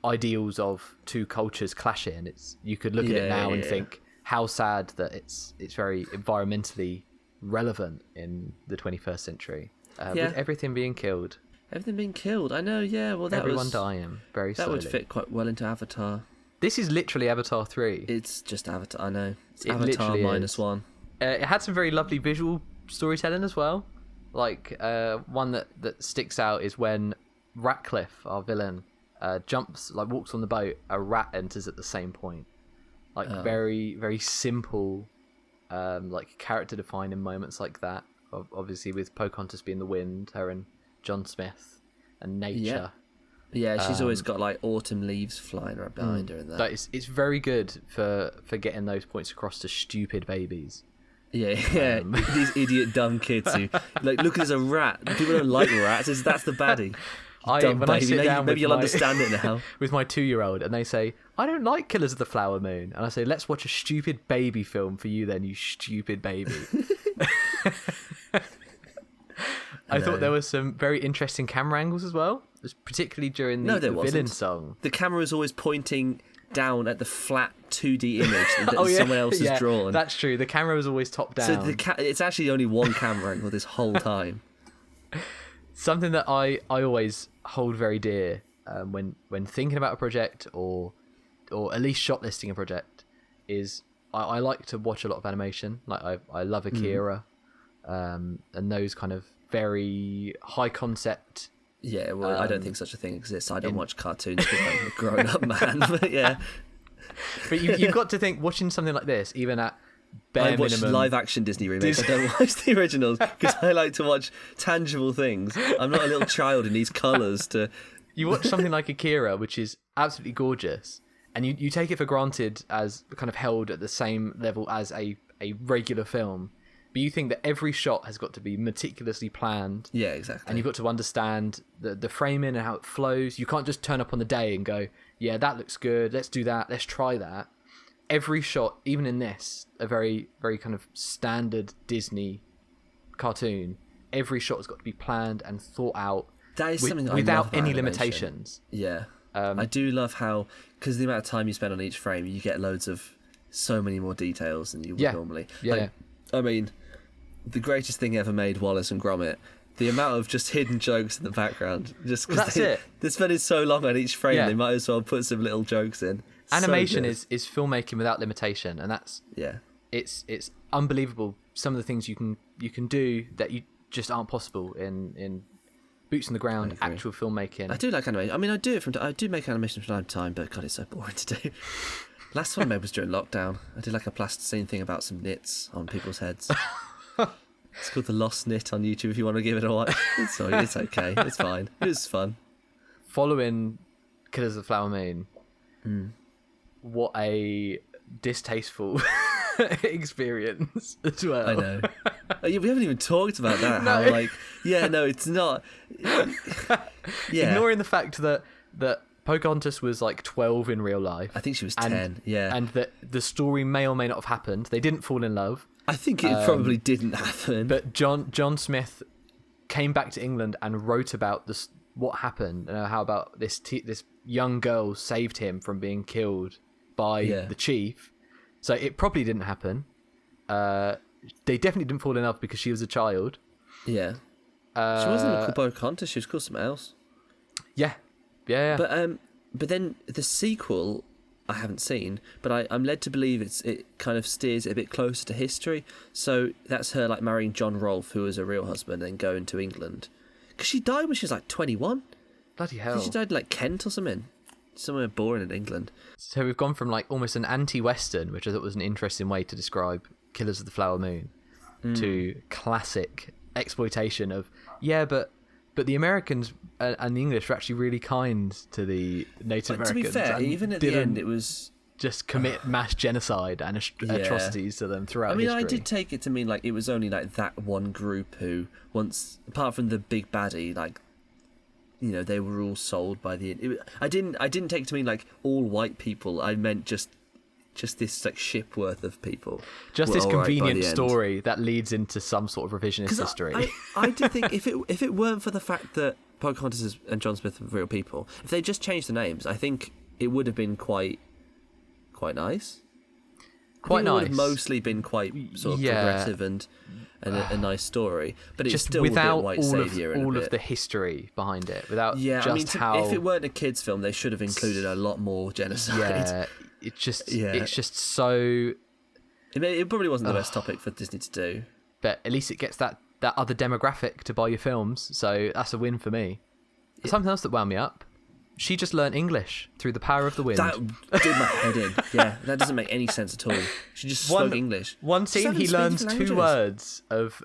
ideals of two cultures clashing, you could look at it now and think how sad that it's very environmentally relevant in the 21st century, with everything being killed. Everything being killed, I know. Yeah, well, everyone dying very slowly. That would fit quite well into Avatar. This is literally Avatar 3. It's just Avatar. I know. It's it Avatar -1. is. It had some very lovely visual storytelling as well. Like one that sticks out is when Ratcliffe, our villain, walks on the boat, a rat enters at the same point. Like very, very simple, like character defining moments like that. Obviously with Pocahontas being the wind, her and John Smith and nature. Yeah, she's always got like autumn leaves flying right behind her and that. It's very good for getting those points across to stupid babies. Yeah. These idiot dumb kids who like look, there's a rat. People don't like rats. That's the baddie. When I sit down maybe you'll understand it now. With my 2-year-old, and they say, I don't like Killers of the Flower Moon. And I say, let's watch a stupid baby film for you then, you stupid baby. I thought there were some very interesting camera angles as well, particularly during the villain song. The camera was always pointing down at the flat 2D image that someone else has drawn. That's true. The camera was always top down. So it's actually only one camera angle this whole time. Something that I always hold very dear when thinking about a project or at least shortlisting a project is I like to watch a lot of animation. Like I love Akira, and those kind of very high concept. Yeah, well, I don't think such a thing exists. I don't watch cartoons because I'm a grown-up man. But yeah, but you've got to think, watching something like this, even at bare I watch minimum, live-action Disney remakes. I don't watch the originals because I like to watch tangible things. I'm not a little child who needs colours to. You watch something like Akira, which is absolutely gorgeous, and you take it for granted as kind of held at the same level as a regular film. But you think that every shot has got to be meticulously planned. Yeah, exactly. And you've got to understand the framing and how it flows. You can't just turn up on the day and go, yeah, that looks good. Let's do that. Let's try that. Every shot, even in this, a very, very kind of standard Disney cartoon, every shot has got to be planned and thought out. That is something that I without love about any animation. limitations. Yeah. I do love how, because the amount of time you spend on each frame, you get loads of so many more details than you would normally. Yeah. Like, I mean, the greatest thing ever made, Wallace and Gromit. The amount of just hidden jokes in the background, just because they spend so long on each frame, they might as well put some little jokes in. Animation is filmmaking without limitation, and that's it's unbelievable. Some of the things you can do that you just aren't possible in boots on the ground actual filmmaking. I do like animation. I mean, I do make animation from time to time, but God, it's so boring to do. Last one I made was during lockdown. I did like a plasticine thing about some knits on people's heads. It's called The Lost Knit on YouTube if you want to give it a watch. It's okay. It's fine. It was fun. Following Killers of the Flower Moon, what a distasteful experience as well. I know. We haven't even talked about that. No. How it's not. Yeah. Ignoring the fact that Pocahontas was like 12 in real life. I think she was 10. Yeah. And that the story may or may not have happened. They didn't fall in love. I think it probably didn't happen. But John Smith came back to England and wrote about this, what happened, how about this young girl saved him from being killed by the chief. So it probably didn't happen. They definitely didn't fall in love because she was a child. Yeah. She wasn't called Pocahontas. She was called something else. Yeah. But then the sequel I haven't seen, but I'm led to believe it kind of steers it a bit closer to history. So that's her like marrying John Rolfe, who was a real husband, and going to England. Because she died when she was like 21. Bloody hell. She died like Kent or something. Somewhere boring in England. So we've gone from like almost an anti-Western, which I thought was an interesting way to describe Killers of the Flower Moon, to classic exploitation of, but the Americans and the English were actually really kind to the Native Americans. To be fair, even at the end, it was just commit mass genocide and atrocities to them throughout history. I did take it to mean like it was only like that one group who once, apart from the big baddie, like, you know, they were all sold by I didn't take it to mean like all white people. I meant just this like ship worth of people. Just this convenient story that leads into some sort of revisionist history. I did think if it weren't for the fact that Pocahontas and John Smith were real people, if they just changed the names, I think it would have been quite nice. It would have mostly been quite sort of progressive and a nice story, but it's still without a bit white saviour and all of the history behind it. Without how if it weren't a kids' film, they should have included a lot more genocide. Yeah, it's just so. It probably wasn't the best topic for Disney to do, but at least it gets that other demographic to buy your films, so that's a win for me. Yeah. Something else that wound me up. She just learned English through the power of the wind. That did my head in. Yeah, that doesn't make any sense at all. She just spoke English. One scene, he learns 2 words of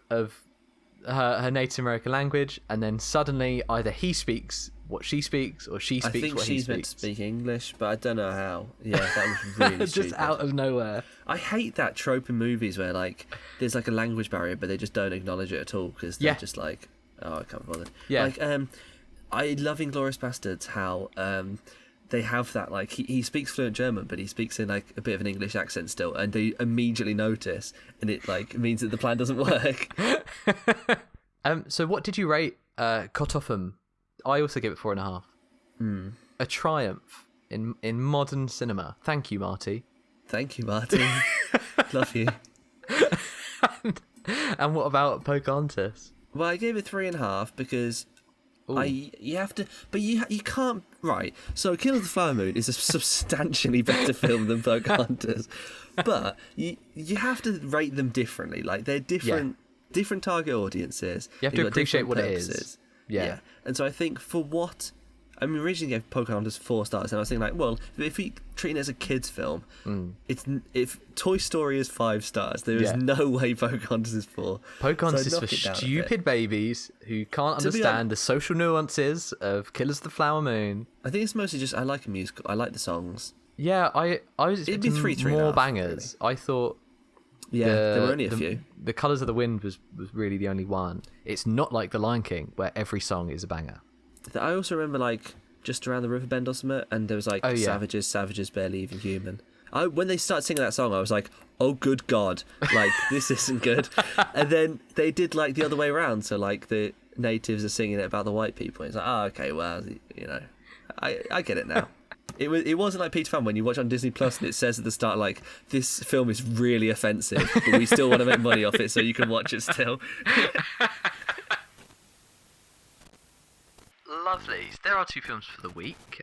her Native American language, and then suddenly either he speaks what she speaks, or she speaks what he speaks. I think she's meant to speak English, but I don't know how. Yeah, that was really just stupid. out of nowhere. I hate that trope in movies where like there's like a language barrier, but they just don't acknowledge it at all because they're just like, oh, I can't be bothered. Yeah. Like I love Inglourious Bastards how they have that like he speaks fluent German, but he speaks in like a bit of an English accent still, and they immediately notice, and it like means that the plan doesn't work. So what did you rate KOTFM? I also give it 4.5. A triumph in modern cinema. Thank you, Marty. Thank you, Marty. Love you. And what about Pocahontas? Well, I gave it 3.5 because Ooh. You have to, but you can't. Right. So, Killers of the Flower Moon is a substantially better film than Pocahontas, but you have to rate them differently. Like they're different target audiences. You have to appreciate what it is. Yeah. And so I think for what. I mean, originally gave Pocahontas 4 stars, and I was thinking, like, well, if we treat it as a kids' film, if Toy Story is 5 stars, there is no way Pocahontas is 4. Pocahontas is for stupid babies who can't understand the social nuances of Killers of the Flower Moon. I think it's mostly just I like a musical. I like the songs. Yeah, I was expecting more bangers. Really. I thought. Yeah, there were only a few. The Colours of the Wind was really the only one. It's not like The Lion King, where every song is a banger. I also remember, like, just around the river bend or something, and there was, like, savages, barely even human. When they started singing that song, I was like, oh, good God, like, this isn't good. And then they did, like, the other way around, so, like, the natives are singing it about the white people. It's like, oh, okay, well, you know, I get it now. It wasn't like Peter Pan when you watch on Disney Plus and it says at the start, like, this film is really offensive, but we still want to make money off it so you can watch it still. Lovely. There are 2 films for the week.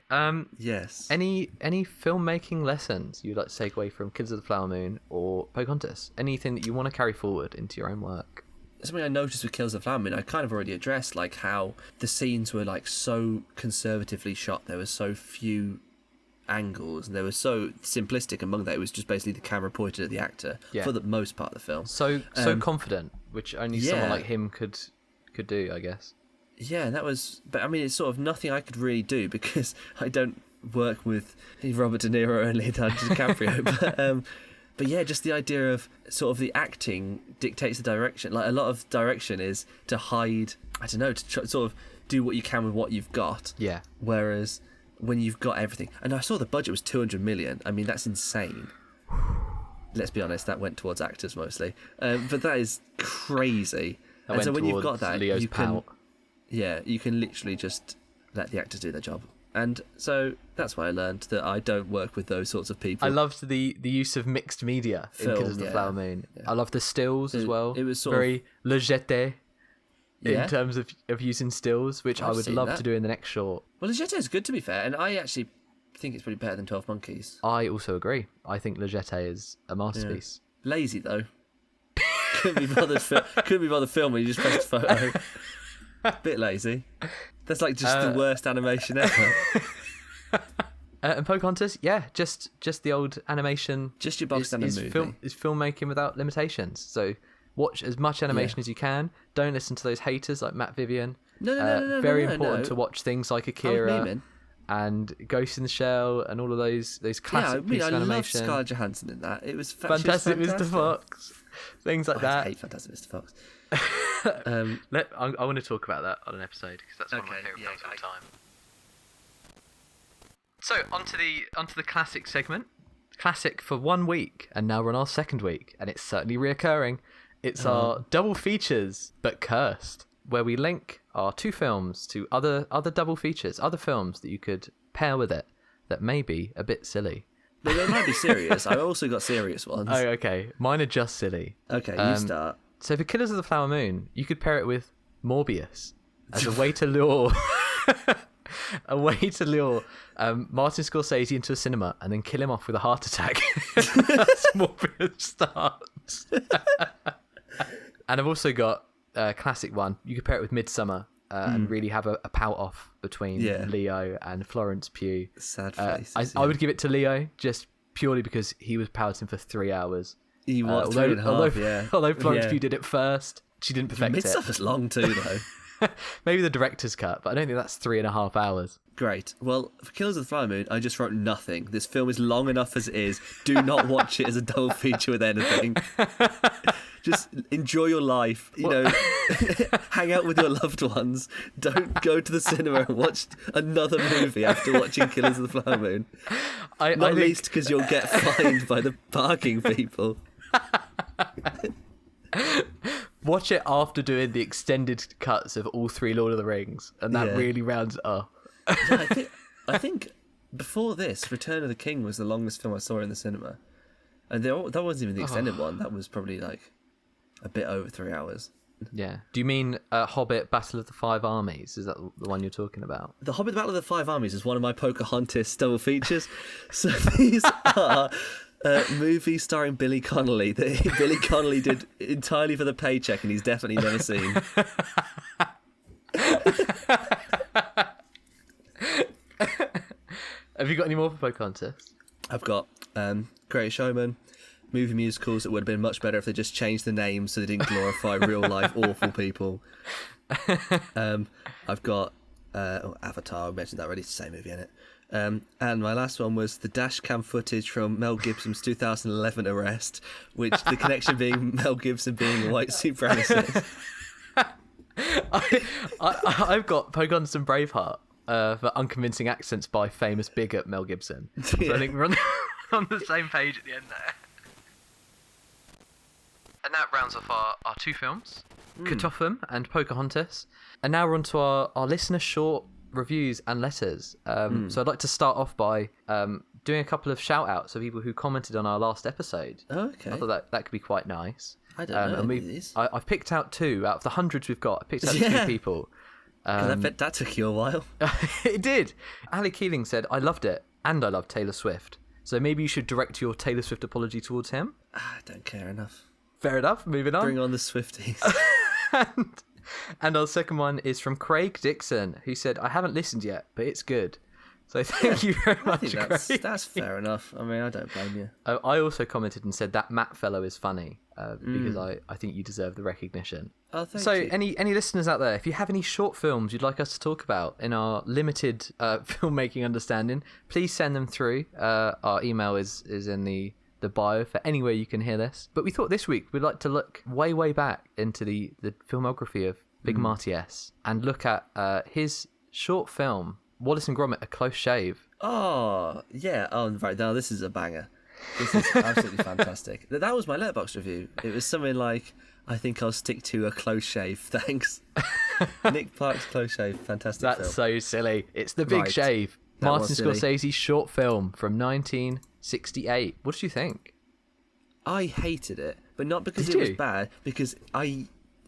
Yes. Any filmmaking lessons you'd like to take away from Kids of the Flower Moon or Pocahontas? Anything that you want to carry forward into your own work? Something I noticed with Kills of the Flower Moon, I kind of already addressed, like how the scenes were like so conservatively shot. There were so few angles, and they were so simplistic among that. It was just basically the camera pointed at the actor for the most part of the film. So confident, which only someone like him could do, I guess. Yeah, that was... But, I mean, it's sort of nothing I could really do because I don't work with Robert De Niro and Leonardo DiCaprio. But yeah, just the idea of sort of the acting dictates the direction. Like, a lot of direction is to hide... I don't know, to try, sort of do what you can with what you've got. Yeah. Whereas when you've got everything... And I saw the budget was 200 million. I mean, that's insane. Let's be honest, that went towards actors mostly. But that is crazy. And so when you've got that, Leo's you can... Yeah, you can literally just let the actors do their job. And so that's why I learned that I don't work with those sorts of people. I loved the use of mixed media in Killers of the Flower Moon. Yeah. I love the stills as well. It was very légèreté in terms of using stills, which I would love to do in the next short. Well, légèté is good, to be fair, and I actually think it's pretty better than 12 Monkeys. I also agree. I think légèté is a masterpiece. Yeah. Lazy, though. Couldn't be bothered filming, you just pressed photo. Bit lazy. That's like just the worst animation ever. And Pocahontas, just the old animation. Just your box standard movie. Is filmmaking without limitations. So watch as much animation as you can. Don't listen to those haters like Matt Vivian. No. Very important to watch things like Akira and Ghost in the Shell and all of those classic pieces of animation. I loved Scarlett Johansson in that. It was Fantastic Mr. Fox. Things like that. I hate Fantastic Mr. Fox. I want to talk about that on an episode because that's one of my favourite films of all time. So onto the classic segment. Classic for 1 week, and now we're on our 2nd week, and it's certainly reoccurring. It's our double features, but cursed, where we link our 2 films to other double features, other films that you could pair with it that may be a bit silly. But they might be serious. I also got serious ones. Oh, okay. Mine are just silly. Okay, you start. So for Killers of the Flower Moon, you could pair it with Morbius as a way to lure Martin Scorsese into a cinema and then kill him off with a heart attack. That's Morbius starts. And I've also got a classic one. You could pair it with Midsummer and really have a pout off between Leo and Florence Pugh. Sad faces. I would give it to Leo just purely because he was pouting for 3 hours. He was 3.5, although Florence Pugh did it first, she didn't perfect it. Midsummer's long too, though. Maybe the director's cut, but I don't think that's 3.5 hours. Great. Well, for Killers of the Flower Moon, I just wrote nothing. This film is long enough as it is. Do not watch it as a double feature with anything. Just enjoy your life. You know, hang out with your loved ones. Don't go to the cinema and watch another movie after watching Killers of the Flower Moon. Not least because you'll get fined by the parking people. Watch it after doing the extended cuts of all 3 Lord of the Rings, and that really rounds it up. I think before this, Return of the King was the longest film I saw in the cinema, and that wasn't even the extended one. That was probably like a bit over 3 hours. Yeah. Do you mean Hobbit Battle of the Five Armies? Is that the one you're talking about? The Hobbit Battle of the Five Armies is one of my Pocahontas double features. So these are movies starring Billy Connolly that Billy Connolly did entirely for the paycheck, and he's definitely never seen. Have you got any more for Pocahontas? I've got Great Showman, movie musicals that would have been much better if they just changed the names so they didn't glorify real life awful people. I've got Avatar. I mentioned that already. It's the same movie, isn't it? And my last one was the dash cam footage from Mel Gibson's 2011 Arrest, which the connection being Mel Gibson being a white supremacist. I've got Pocahontas and Braveheart for unconvincing accents by famous bigot Mel Gibson. So I think we're on the same page at the end there. And that rounds off our two films, KOTFM and Pocahontas. And now we're on to our listener short reviews and letters. So I'd like to start off by doing a couple of shout outs of people who commented on our last episode. Okay. I thought that could be quite nice. I don't know any of these. I've picked out two out of the hundreds we've got. I picked out two people. That took you a while. It did. Ali Keeling said, I loved it, and I love Taylor Swift. So maybe you should direct your Taylor Swift apology towards him. I don't care enough. Fair enough. Moving on. Bring on the Swifties. And our second one is from Craig Dixon, who said, I haven't listened yet, but it's good. So thank you very much, Craig. That's fair enough. I mean, I don't blame you. I also commented and said that Matt fellow is funny because I think you deserve the recognition. Oh, thank so you. Any listeners out there, if you have any short films you'd like us to talk about in our limited filmmaking understanding, please send them through. Our email is in the bio for anywhere you can hear this. But we thought this week we'd like to look way back into the filmography of Big Marty S and look at his short film, Wallace and Gromit: A Close Shave. Oh, yeah. Oh, right. Now, this is a banger. This is absolutely fantastic. That was my Letterboxd review. It was something like, I think I'll stick to a close shave, thanks. Nick Park's Close Shave, fantastic That's film. so silly. It's The Big Right. Shave, That Martin was silly. Scorsese's short film from 1968. What did you think? I hated it, but not because Did it was you? bad, because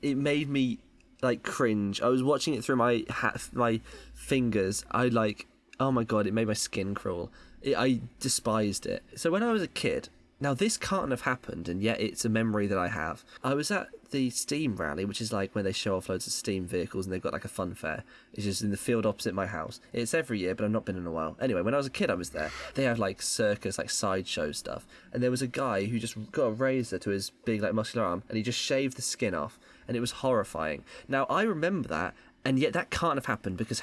it made me like cringe. I was watching it through my fingers. Oh my god, it made my skin crawl. I despised it. So when I was a kid, now this can't have happened, and yet it's a memory that I have. I was at the Steam rally, which is like when they show off loads of Steam vehicles and they've got like a fun fair. It's just in the field opposite my house. It's every year, but I've not been in a while. Anyway, when I was a kid, I was there. They had like circus, like sideshow stuff, and there was a guy who just got a razor to his big like muscular arm, and he just shaved the skin off, and it was horrifying. Now I remember that. And yet that can't have happened because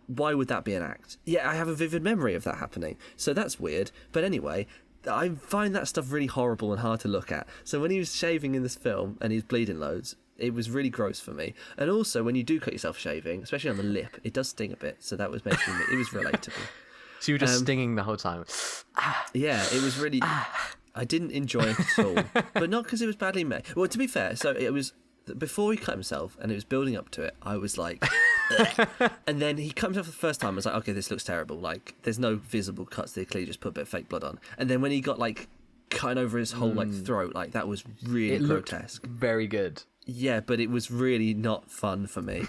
why would that be an act? Yeah, I have a vivid memory of that happening. So that's weird. But anyway, I find that stuff really horrible and hard to look at. So when he was shaving in this film and he's bleeding loads, it was really gross for me. And also when you do cut yourself shaving, especially on the lip, it does sting a bit. So that was making it was relatable. So you were just stinging the whole time. Yeah, it was really... I didn't enjoy it at all. But not because it was badly made. Well, to be fair, so it was... Before he cut himself and it was building up to it, I was like, ugh. And then he cut himself for the first time. I was like, okay, this looks terrible. Like, there's no visible cuts. They clearly just put a bit of fake blood on. And then when he got like cutting over his whole like throat, like that was really grotesque. Very good. Yeah, but it was really not fun for me.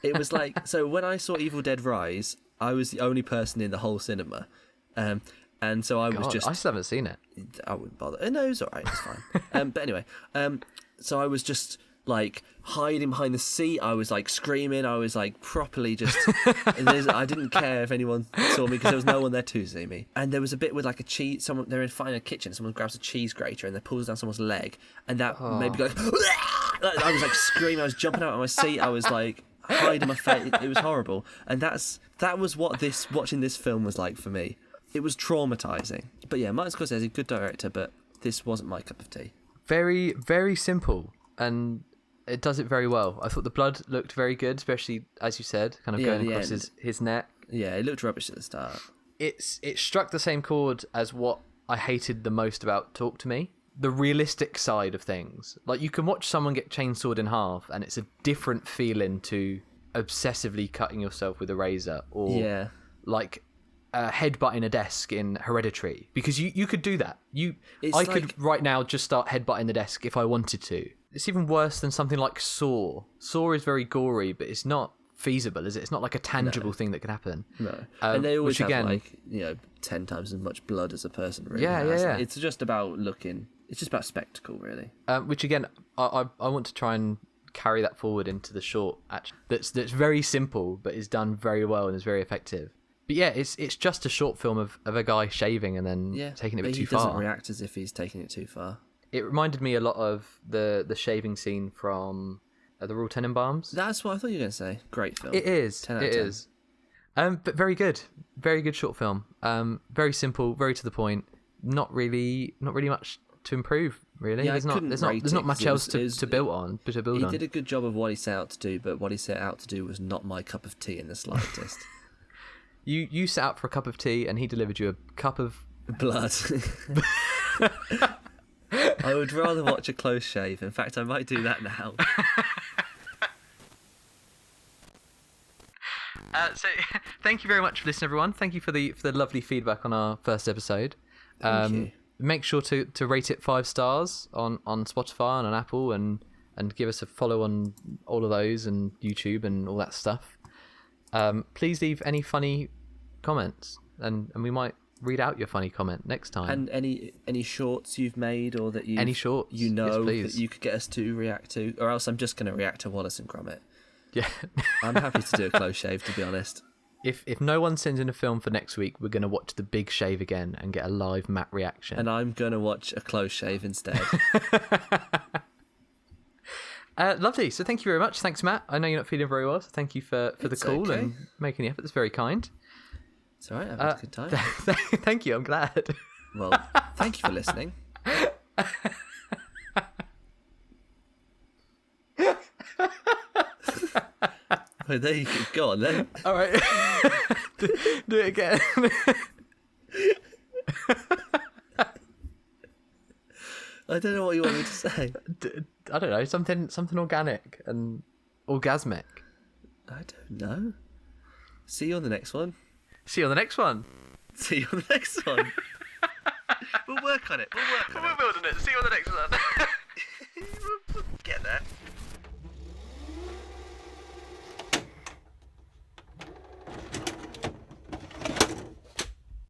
It was like, so when I saw Evil Dead Rise, I was the only person in the whole cinema. And so I was God, just... I still haven't seen it. I wouldn't bother. No, it was all right. It's fine. But anyway, so I was just... like hiding behind the seat. I was like screaming. I was like properly just I didn't care if anyone saw me because there was no one there to see me. And there was a bit with like a cheese, they're in a kitchen, someone grabs a cheese grater and they pulls down someone's leg, and that made me go I was like screaming. I was jumping out of my seat. I was like hiding my face. It was horrible. And that was what watching this film was like for me. It was traumatizing. But yeah, Martin Scorsese is a good director, but this wasn't my cup of tea. Very, very simple, and it does it very well. I thought the blood looked very good, especially, as you said, kind of going across his neck. Yeah, it looked rubbish at the start. It struck the same chord as what I hated the most about Talk to Me. The realistic side of things. Like, you can watch someone get chainsawed in half, and it's a different feeling to obsessively cutting yourself with a razor, or like headbutting a desk in Hereditary, because you could do that. I could right now just start headbutting the desk if I wanted to. It's even worse than something like Saw. Saw is very gory, but it's not feasible, is it? It's not like a tangible thing that could happen. No, and they always have like 10 times as much blood as a person really has. Yeah. It's just about looking. It's just about spectacle, really. Which again, I want to try and carry that forward into the short. Actually, that's very simple, but is done very well and is very effective. But yeah, it's just a short film of a guy shaving and then taking it a bit too far. He doesn't react as if he's taking it too far. It reminded me a lot of the shaving scene from The Royal Tenenbaums. That's what I thought you were going to say. Great film. It is. 10 out of 10. It is. But very good. Very good short film. Very simple, very to the point. Not really much to improve, really. Yeah, there's not much else to build on. He did a good job of what he set out to do, but what he set out to do was not my cup of tea in the slightest. You set out for a cup of tea and he delivered you a cup of blood. I would rather watch a close shave. In fact, I might do that now. So thank you very much for listening, everyone. Thank you for the lovely feedback on our first episode. Thank you. Make sure to rate it 5 stars on Spotify and on Apple, and give us a follow on all of those, and YouTube and all that stuff. Please leave any funny comments, and we might read out your funny comment next time. And any shorts you've made, or that you any shorts that you could get us to react to, or else I'm just going to react to Wallace and Gromit. Yeah. I'm happy to do a close shave, to be honest. If no one sends in a film for next week, we're going to watch The Big Shave again and get a live Matt reaction. And I'm going to watch a close shave instead. Lovely. So thank you very much. Thanks, Matt. I know you're not feeling very well, so thank you for the call and making the effort. That's very kind. It's all right. I've had a good time. Thank you. I'm glad. Well, thank you for listening. Oh, there you go. Go on then. All right. Do it again. I don't know what you want me to say. I don't know. Something organic and orgasmic. I don't know. See you on the next one. See you on the next one. See you on the next one. We'll work on it. We're building it. See you on the next one.